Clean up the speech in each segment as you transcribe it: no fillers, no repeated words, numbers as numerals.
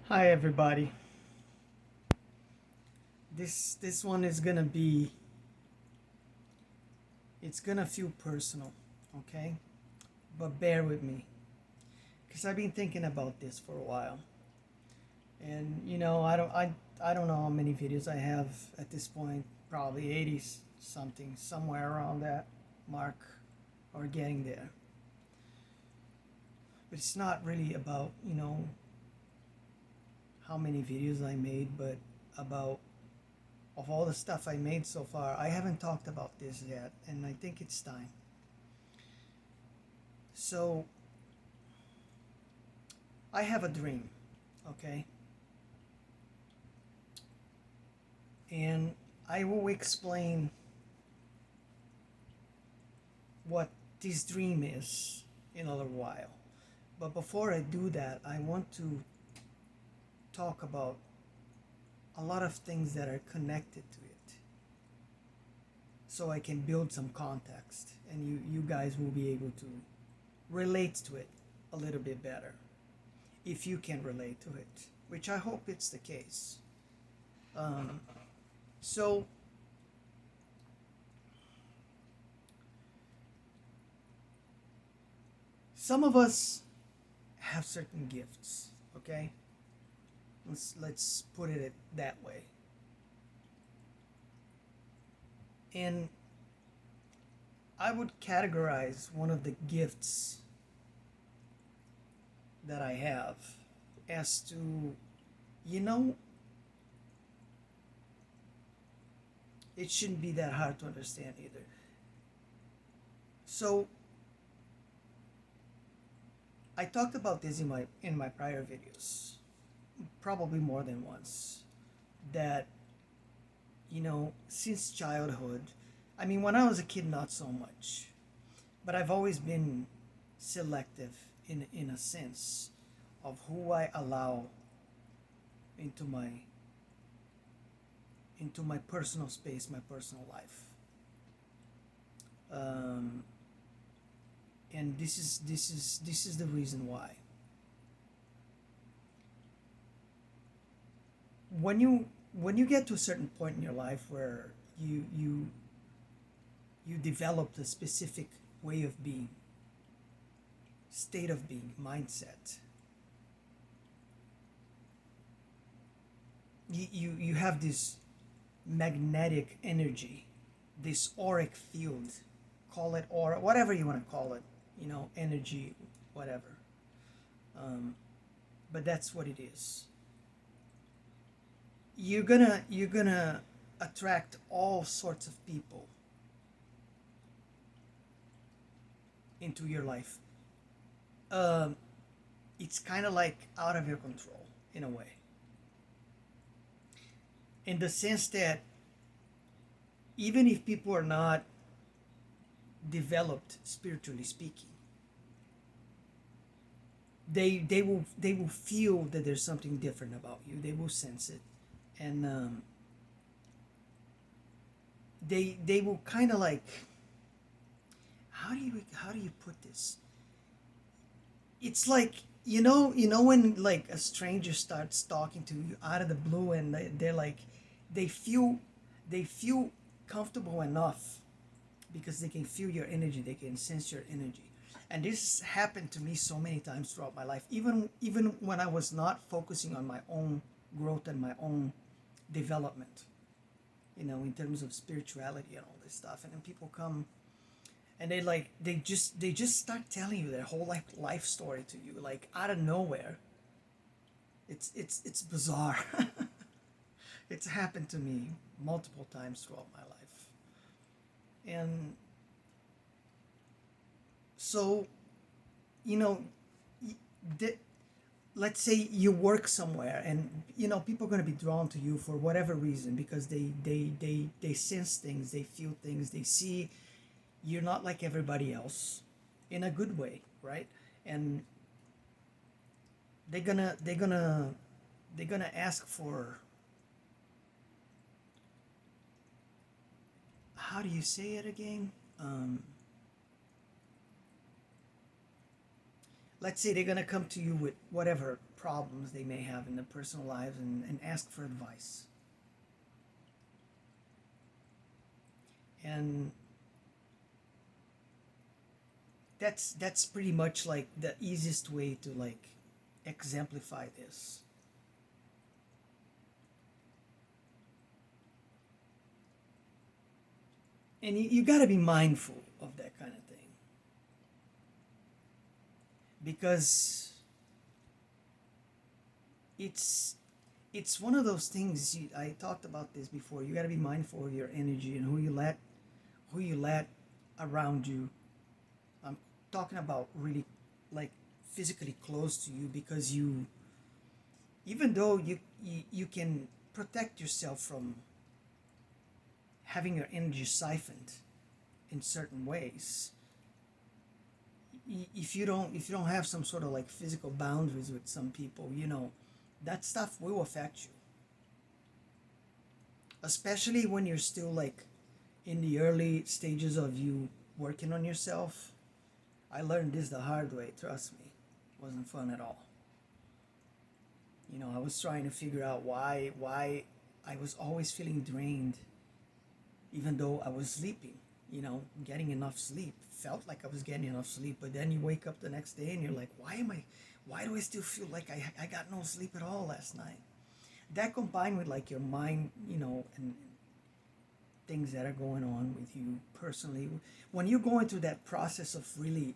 Hi everybody. This one is gonna be it's gonna feel personal, okay? But bear with me, cause I've been thinking about this for a while, and I don't know how many videos I have at this point. Probably 80 something, somewhere around that mark, or getting there. But it's not really about how many videos I made, but about of all the stuff I made so far. I haven't talked about this yet, and I think it's time. So I have a dream, okay? And I will explain what this dream is in a little while. But before I do that, I want to talk about a lot of things that are connected to it so I can build some context and you guys will be able to relate to it a little bit better if you can relate to it, which I hope it's the case. Um, so some of us have certain gifts, okay? Let's put it that way. And I would categorize one of the gifts that I have as to, you know, it shouldn't be that hard to understand either. So I talked about this in my prior videos, probably more than once, that since childhood, I mean, when I was a kid, not so much, but I've always been selective in a sense of who I allow into my personal space, my personal life. Um, and this is the reason why. When you get to a certain point in your life where you developed a specific way of being, state of being, mindset, you have this magnetic energy, this auric field, call it aura, whatever you want to call it, energy, whatever. Um, but that's what it is. You're gonna attract all sorts of people into your life. Um, it's kind of like out of your control in a way, in the sense that even if people are not developed spiritually speaking, they will feel that there's something different about you. They will sense it, and they will kind of like, how do you put this? It's like, when like a stranger starts talking to you out of the blue, and they're like, they feel they feel comfortable enough because they can feel your energy, they can sense your energy. And this happened to me so many times throughout my life, even when I was not focusing on my own growth and my own development, in terms of spirituality and all this stuff. And then people come and they just start telling you their whole life story to you, like out of nowhere. It's bizarre. It's happened to me multiple times throughout my life. And so, you know, the, let's say you work somewhere, and people are going to be drawn to you for whatever reason, because they sense things, they feel things, they see you're not like everybody else, in a good way, right? And they're gonna ask for, how do you say it again? let's say they're going to come to you with whatever problems they may have in their personal lives, and ask for advice. And that's pretty much like the easiest way to like exemplify this. And you got to be mindful of that kind of thing, because it's it's one of those things. I talked about this before. You got to be mindful of your energy and who you let around you. I'm talking about really like physically close to you, because even though you can protect yourself from having your energy siphoned in certain ways, if you don't have some sort of like physical boundaries with some people, that stuff will affect you, especially when you're still like in the early stages of you working on yourself. I learned this the hard way, trust me. It wasn't fun at all. I was trying to figure out why I was always feeling drained, even though I was sleeping. Getting enough sleep. Felt like I was getting enough sleep, but then you wake up the next day and you're like, why do I still feel like I got no sleep at all last night? That combined with like your mind, and things that are going on with you personally, when you're going through that process of really,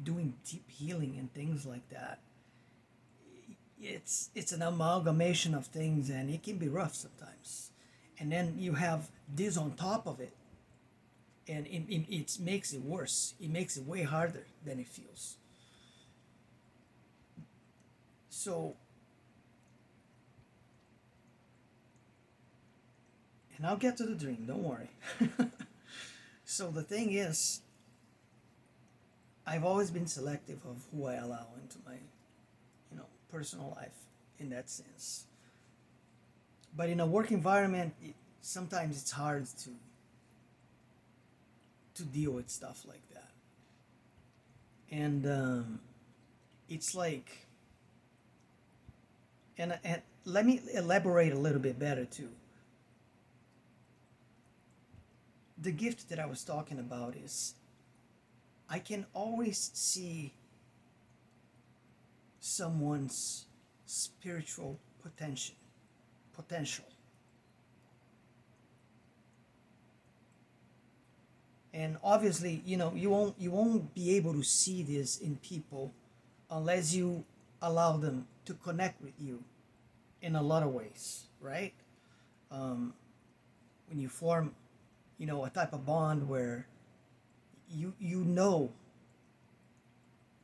doing deep healing and things like that, it's an amalgamation of things, and it can be rough sometimes. And then you have this on top of it, and it makes it worse. It makes it way harder than it feels. So, and I'll get to the dream, don't worry. So the thing is, I've always been selective of who I allow into my, personal life in that sense. But in a work environment, sometimes it's hard to deal with stuff like that. And it's like, and let me elaborate a little bit better too. The gift that I was talking about is, I can always see someone's spiritual potential. And obviously, you won't be able to see this in people unless you allow them to connect with you in a lot of ways, right? um, when you form, a type of bond where you know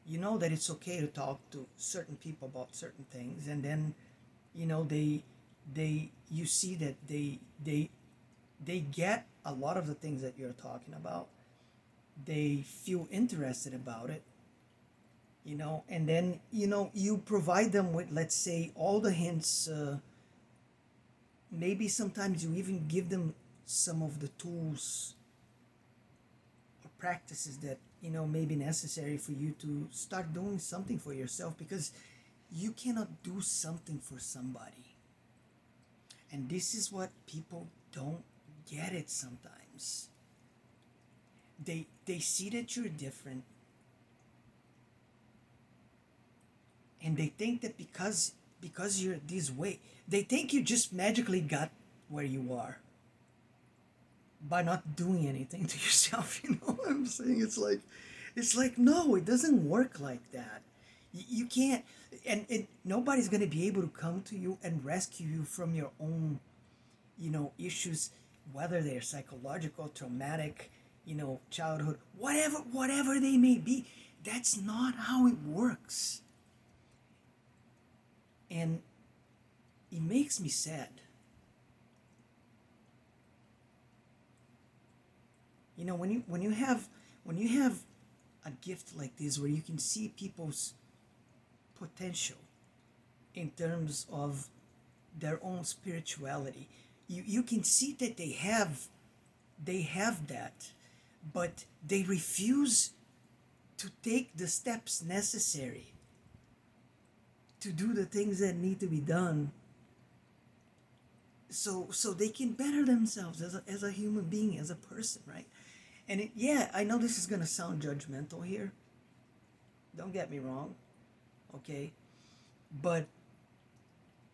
that it's okay to talk to certain people about certain things, and then they you see that they get a lot of the things that you're talking about. They feel interested about it, and then you provide them with, let's say, all the hints. Maybe sometimes you even give them some of the tools or practices that may be necessary for you to start doing something for yourself, because you cannot do something for somebody. And this is what people don't get it sometimes. They see that you're different, and they think that because you're this way, they think you just magically got where you are by not doing anything to yourself. You know what I'm saying? It's like no, it doesn't work like that. You can't, and nobody's gonna be able to come to you and rescue you from your own, issues, whether they're psychological, traumatic, childhood, whatever they may be. That's not how it works, and it makes me sad. When you have a gift like this, where you can see people's potential in terms of their own spirituality, you can see that they have that, but they refuse to take the steps necessary to do the things that need to be done, so they can better themselves as a human being, as a person, right? And yeah, I know this is going to sound judgmental here, don't get me wrong, okay, but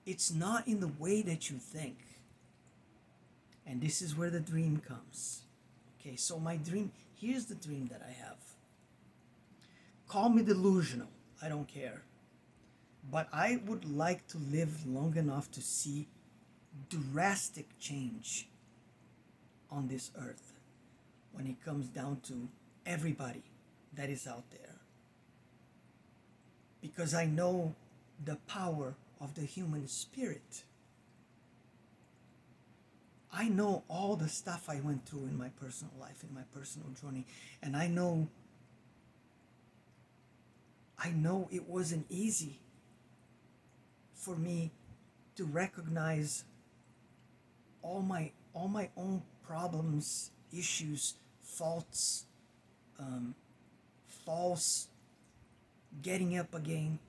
it's not in the way that you think. And this is where the dream comes. Okay, so my dream, here's the dream that I have. Call me delusional, I don't care. But I would like to live long enough to see drastic change on this earth when it comes down to everybody that is out there. Because I know the power of the human spirit. I know all the stuff I went through in my personal life, in my personal journey, and I know it wasn't easy for me to recognize all my own problems, issues, faults, false, getting up again,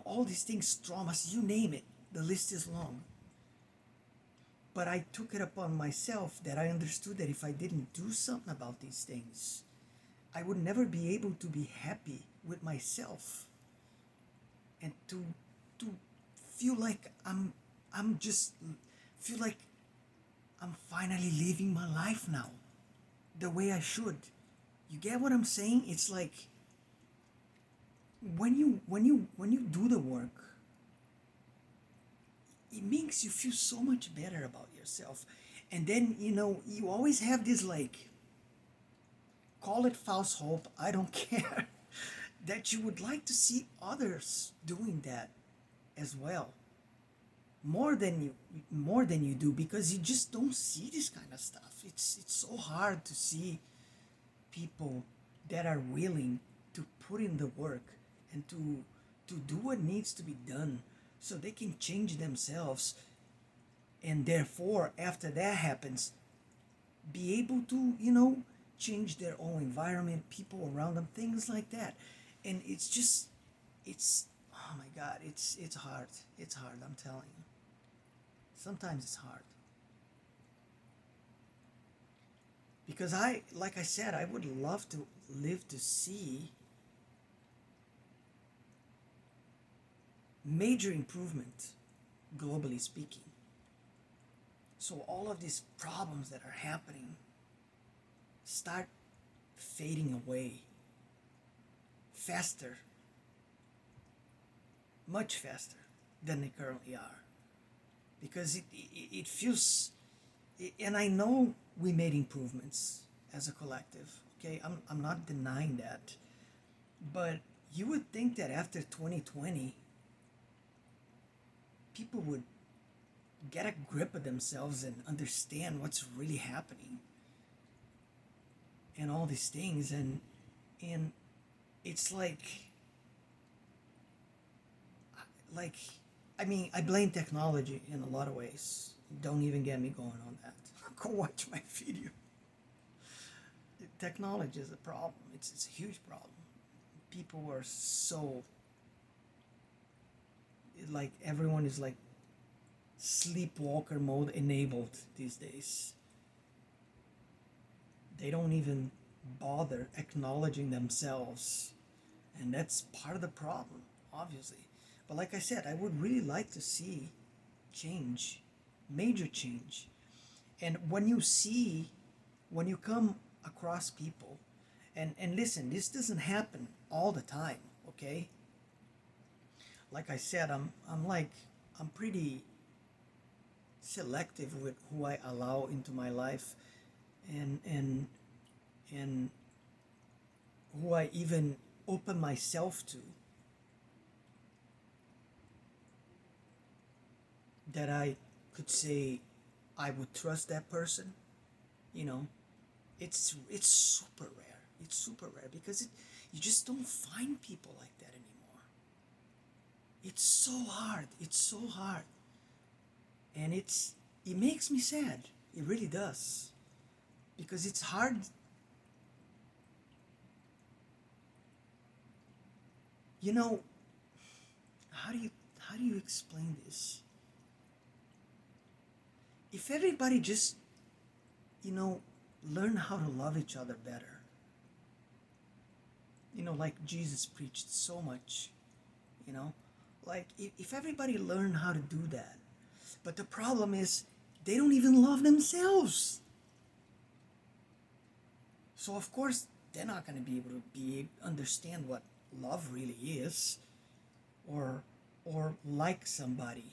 all these things, traumas, you name it, the list is long. But I took it upon myself that I understood that if I didn't do something about these things, I would never be able to be happy with myself and to feel like I'm just feel like I'm finally living my life now the way I should. You get what I'm saying? It's like when you do the work, it makes you feel so much better about yourself. And then you always have this, like, call it false hope, I don't care, that you would like to see others doing that as well, more than you do, because you just don't see this kind of stuff. It's so hard to see people that are willing to put in the work and to do what needs to be done so they can change themselves, and therefore after that happens, be able to change their own environment, people around them, things like that. And it's oh my god, it's hard. It's hard, I'm telling you. Sometimes it's hard, because like I said, I would love to live to see major improvement, globally speaking. So all of these problems that are happening start fading away faster, much faster than they currently are. Because it feels, and I know we made improvements as a collective, okay? I'm not denying that. But you would think that after 2020, people would get a grip of themselves and understand what's really happening and all these things. And it's like I mean, I blame technology in a lot of ways. Don't even get me going on that. Go watch my video. Technology is a problem. It's a huge problem. People are so, like, everyone is like sleepwalker mode enabled these days. They don't even bother acknowledging themselves, and that's part of the problem, obviously. But like I said, I would really like to see change, major change. And when you come across people, and listen, this doesn't happen all the time, okay? Like I said, I'm pretty selective with who I allow into my life, and who I even open myself to, that I could say I would trust that person. You know, it's super rare. It's super rare because you just don't find people like that anymore. It's so hard. It's so hard, and it makes me sad. It really does, because it's hard. You know, how do you how do you explain this? If everybody just, you know, learn how to love each other better, like Jesus preached so much, you know, like if everybody learned how to do that, but the problem is they don't even love themselves. So of course they're not going to be able to understand what love really is, or like somebody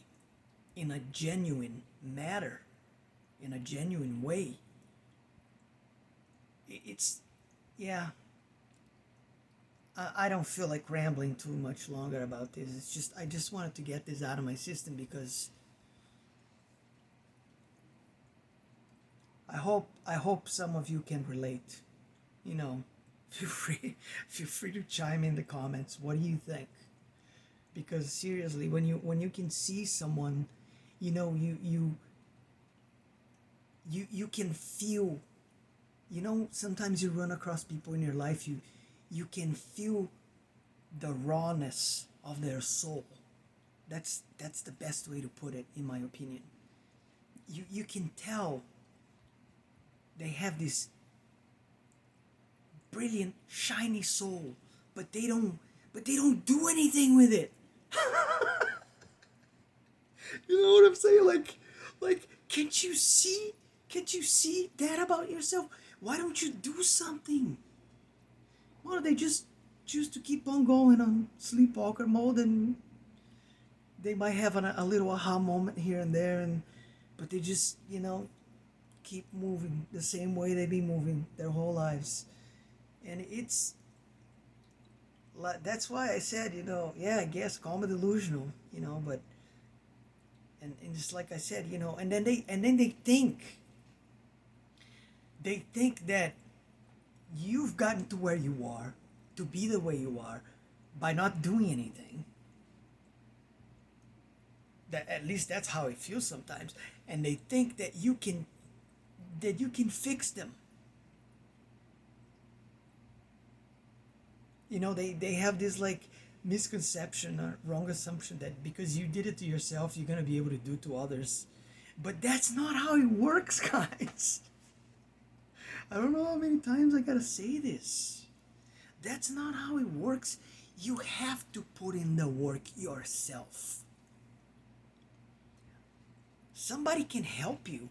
in a genuine matter, in a genuine way. It's, yeah. I don't feel like rambling too much longer about this. It's just I just wanted to get this out of my system because I hope some of you can relate. You know, feel free to chime in the comments. What do you think? Because seriously, when you can see someone, you can feel. Sometimes you run across people in your life. You can feel the rawness of their soul. That's the best way to put it, in my opinion. You can tell they have this brilliant, shiny soul, but they don't do anything with it. You know what I'm saying? Like, can't you see that about yourself? Why don't you do something? Why do they just choose to keep on going on sleepwalker mode, and they might have a little aha moment here and there, but they just keep moving the same way they be moving their whole lives, and that's why I said, yeah, I guess call me delusional, but and just like I said, and then they think that you've gotten to where you are, to be the way you are, by not doing anything. That, at least that's how it feels sometimes, and they think that you can fix them. They have this like misconception or wrong assumption that because you did it to yourself, you're going to be able to do it to others. But that's not how it works, guys. I don't know how many times I gotta say this. That's not how it works. You have to put in the work yourself. Somebody can help you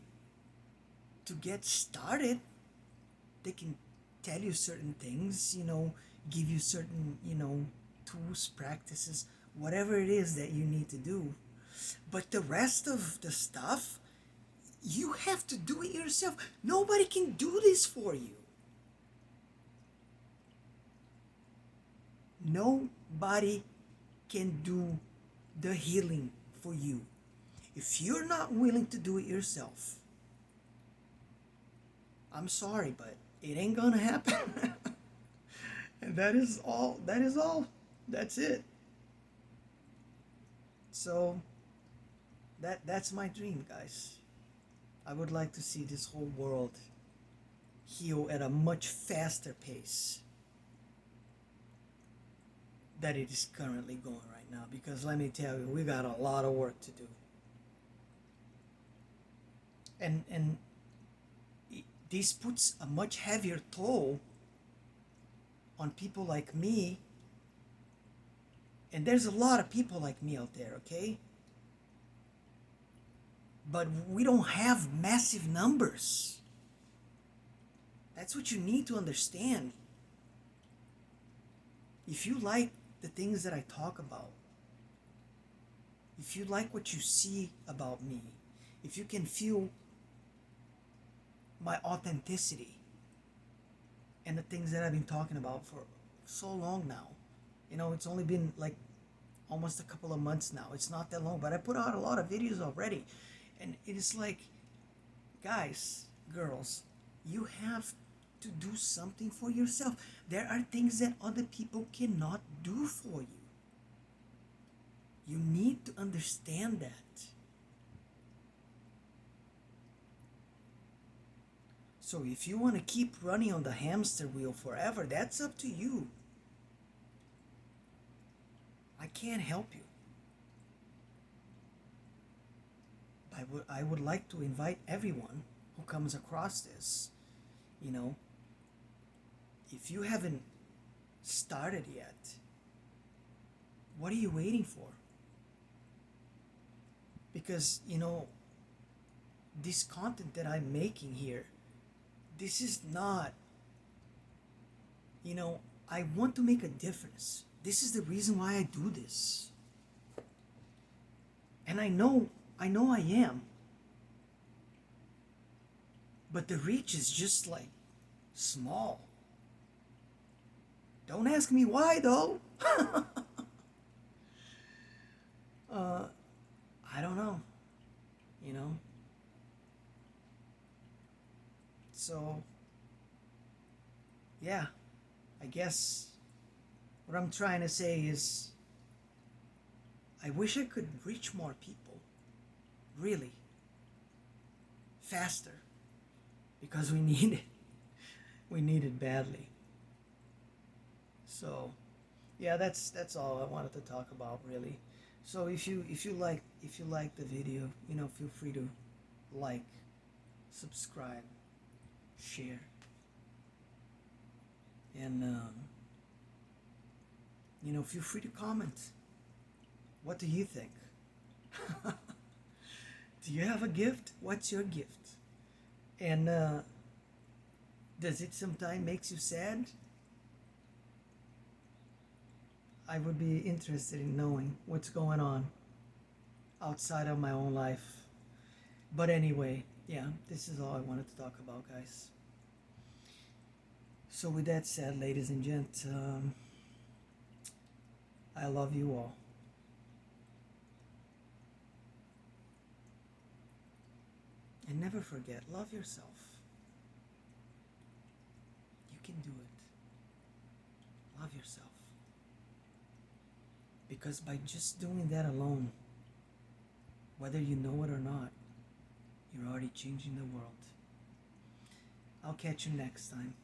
to get started. They can tell you certain things, give you certain, tools, practices, whatever it is that you need to do. But the rest of the stuff, you have to do it yourself. Nobody can do this for you. Nobody can do the healing for you. If you're not willing to do it yourself, I'm sorry, but it ain't gonna happen. And that is all. That is all. That's it. So that's my dream, guys. I would like to see this whole world heal at a much faster pace that it is currently going right now. Because let me tell you, we got a lot of work to do. And this puts a much heavier toll on people like me. And there's a lot of people like me out there, okay? But we don't have massive numbers. That's what you need to understand. If you like the things that I talk about, if you like what you see about me, if you can feel my authenticity and the things that I've been talking about for so long now, it's only been like almost a couple of months now. It's not that long, but I put out a lot of videos already. And it is like, guys, girls, you have to do something for yourself. There are things that other people cannot do for you. You need to understand that. So if you want to keep running on the hamster wheel forever, that's up to you. I can't help you. I would like to invite everyone who comes across this, you know, if you haven't started yet, what are you waiting for? Because, this content that I'm making here, this is not, I want to make a difference. This is the reason why I do this. And I know I am. But the reach is just like small. Don't ask me why though. I don't know. You know? So, yeah, I guess what I'm trying to say is I wish I could reach more people. Really. Faster. Because we need it. We need it badly. So, yeah, that's all I wanted to talk about really. So if you like the video, feel free to like, subscribe, share, and feel free to comment. What do you think? Do you have a gift? What's your gift? And does it sometimes makes you sad? I would be interested in knowing what's going on outside of my own life. But anyway, yeah, this is all I wanted to talk about, guys. So with that said, ladies and gents, I love you all. And never forget, love yourself. You can do it. Love yourself. Because by just doing that alone, whether you know it or not, you're already changing the world. I'll catch you next time.